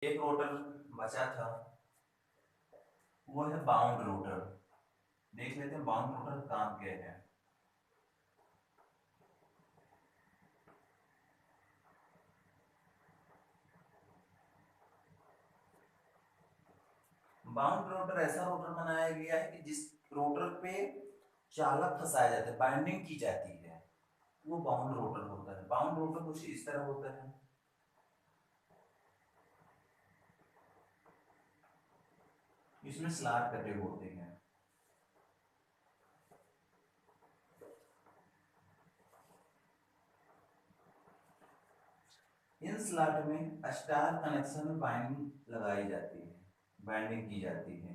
एक रोटर बचा था, वो है बाउंड रोटर। देख लेते हैं बाउंड रोटर का काम क्या है। बाउंड रोटर ऐसा रोटर बनाया गया है कि जिस रोटर पे चालक फंसाया जाता है, बाइंडिंग की जाती है, वो बाउंड रोटर होता है। बाउंड रोटर कुछ इस तरह होता है। इसमें स्लॉट कटे होते हैं। इन स्लॉट में स्टार कनेक्शन में बाइंडिंग लगाई जाती है, बाइंडिंग की जाती है।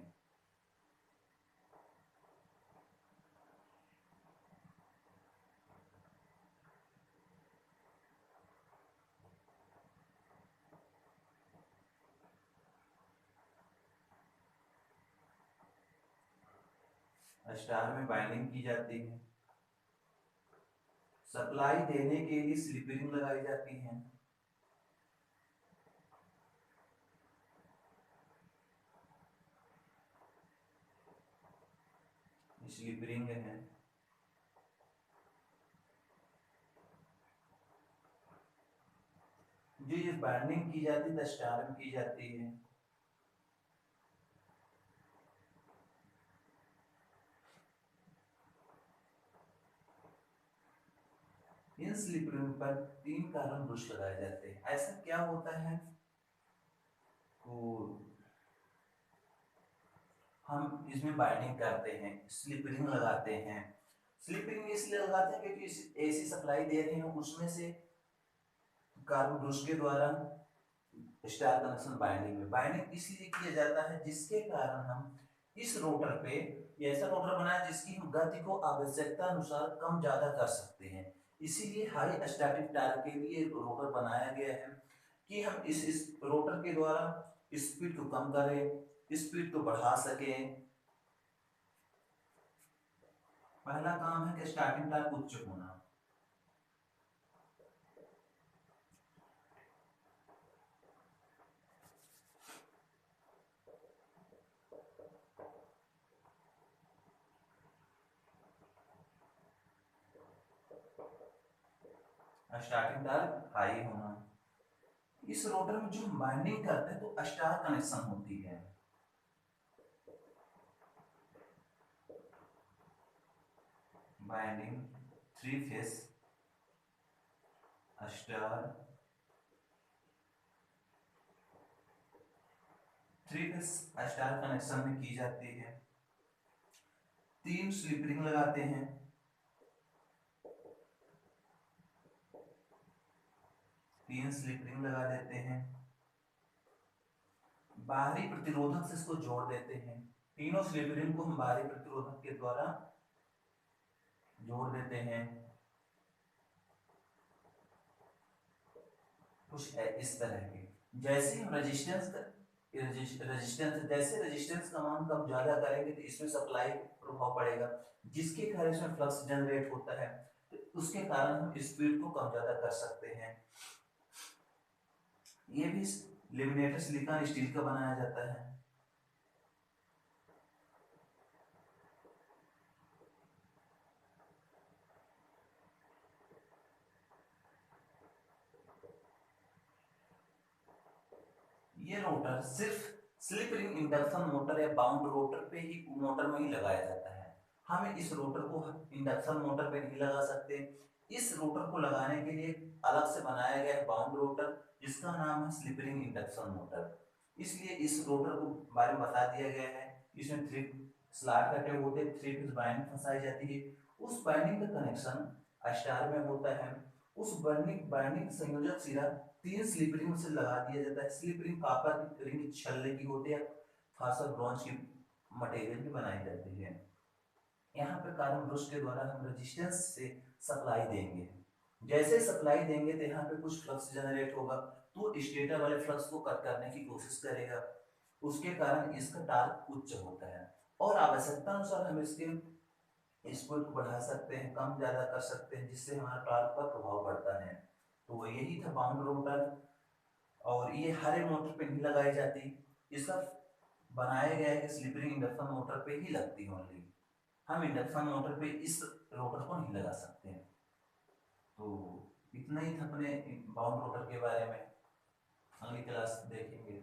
स्टार में बाइंडिंग की जाती है। सप्लाई देने के लिए स्लिप रिंग लगाई जाती है। स्लिप रिंग है। जो ये बाइंडिंग की जाती है स्टार में की जाती है। इन स्लिप रिंग पर 3 कार्बन ब्रश लगाए जाते हैं। ऐसा क्या होता है, तो हम इसमें बाइंडिंग करते हैं, स्लिप रिंग लगाते हैं। स्लिप रिंग इसलिए लगाते हैं क्योंकि एसी सप्लाई दे रहे हैं, उसमें से कार्बन ब्रश के द्वारा स्टार कनेक्शन बाइंडिंग में बाइंडिंग इसलिए किया जाता है जिसके कारण हम इस रोटर पे ऐसा रोटर बनाए जिसकी हम गति को आवश्यकता अनुसार कम ज्यादा कर सकते हैं। इसीलिए हाई स्टैटिक टार्क के लिए रोटर बनाया गया है कि हम इस रोटर के द्वारा स्पीड को कम करें, स्पीड को बढ़ा सकें। पहला काम है कि स्टार्टिंग टार्क उच्च होना। स्टार्टिंग टार्क हाई होना। इस रोटर में जो बाइंडिंग करते हैं तो स्टार कनेक्शन होती है। Binding 3 face star, 3 face star connection में की जाती है। 3 स्लिप रिंग लगाते हैं। 3 स्लिप रिंग लगा देते हैं। बाहरी प्रतिरोधक से इसको जोड़ देते हैं। तीनों स्लिप रिंग को हम बाहरी प्रतिरोधक के द्वारा जोड़ देते हैं। कुछ इस तरह के, जैसे हम जैसे रेजिस्टेंस का मान कम ज्यादा करेंगे तो इसमें सप्लाई प्रभाव पड़ेगा, जिसके कारण इसमें फ्लक्स जनरेट होता है, तो उसके कारण हम स्पीड को कम ज्यादा कर सकते हैं। ये भी लेमिनेटर सिलिकॉन स्टील का बनाया जाता है। ये रोटर सिर्फ स्लिप रिंग इंडक्शन मोटर या बाउंड रोटर पे ही, मोटर में ही लगाया जाता है। हम इस रोटर को इंडक्शन मोटर पे नहीं लगा सकते। इस रोटर को लगाने के लिए अलग से बनाया गया है बाउंड रोटर, जिसका नाम है स्लिप रिंग इंडक्शन मोटर। इसलिए इस रोटर को बारे में बता दिया गया है। इसमें 3 स्लॉट कटे होते हैं, 3 फेस बाइंडिंग फंसाई जाती है। उस बाइंडिंग का कनेक्शन स्टार में होता है। उस बाइंडिंग बाइंडिंग संयोजक सिरा 3 स्लिप रिंग से लगा दिया जाता है। स्लिप रिंग कॉपर रिंग छल्ले की होती है, फास्फोर ब्रॉन्ज की मटेरियल की बनाई जाती है। यहाँ पे कार्बन ब्रश के द्वारा हम रेजिस्टेंस से सप्लाई देंगे। जैसे सप्लाई देंगे तो यहाँ पे कुछ फ्लक्स जनरेट होगा, तो स्टेटर वाले फ्लक्स को कट करने की कोशिश करेगा। उसके कारण इसका टार्क उच्च होता है और आवश्यकता अनुसार हम इसके स्पीड को बढ़ा सकते हैं, कम ज्यादा कर सकते हैं, जिससे हमारा टार्क पर प्रभाव पड़ता है। तो यही था बाउंड रोटर। और ये हर एक मोटर पे नहीं लगाई जाती, ये सब बनाया गया है कि स्लिपरी इंडक्शन मोटर पे ही लगती है ओनली। हम इंडक्शन मोटर पे इस रोटर को नहीं लगा सकते हैं। तो इतना ही था अपने बाउंड रोटर के बारे में, अगली क्लास देखेंगे।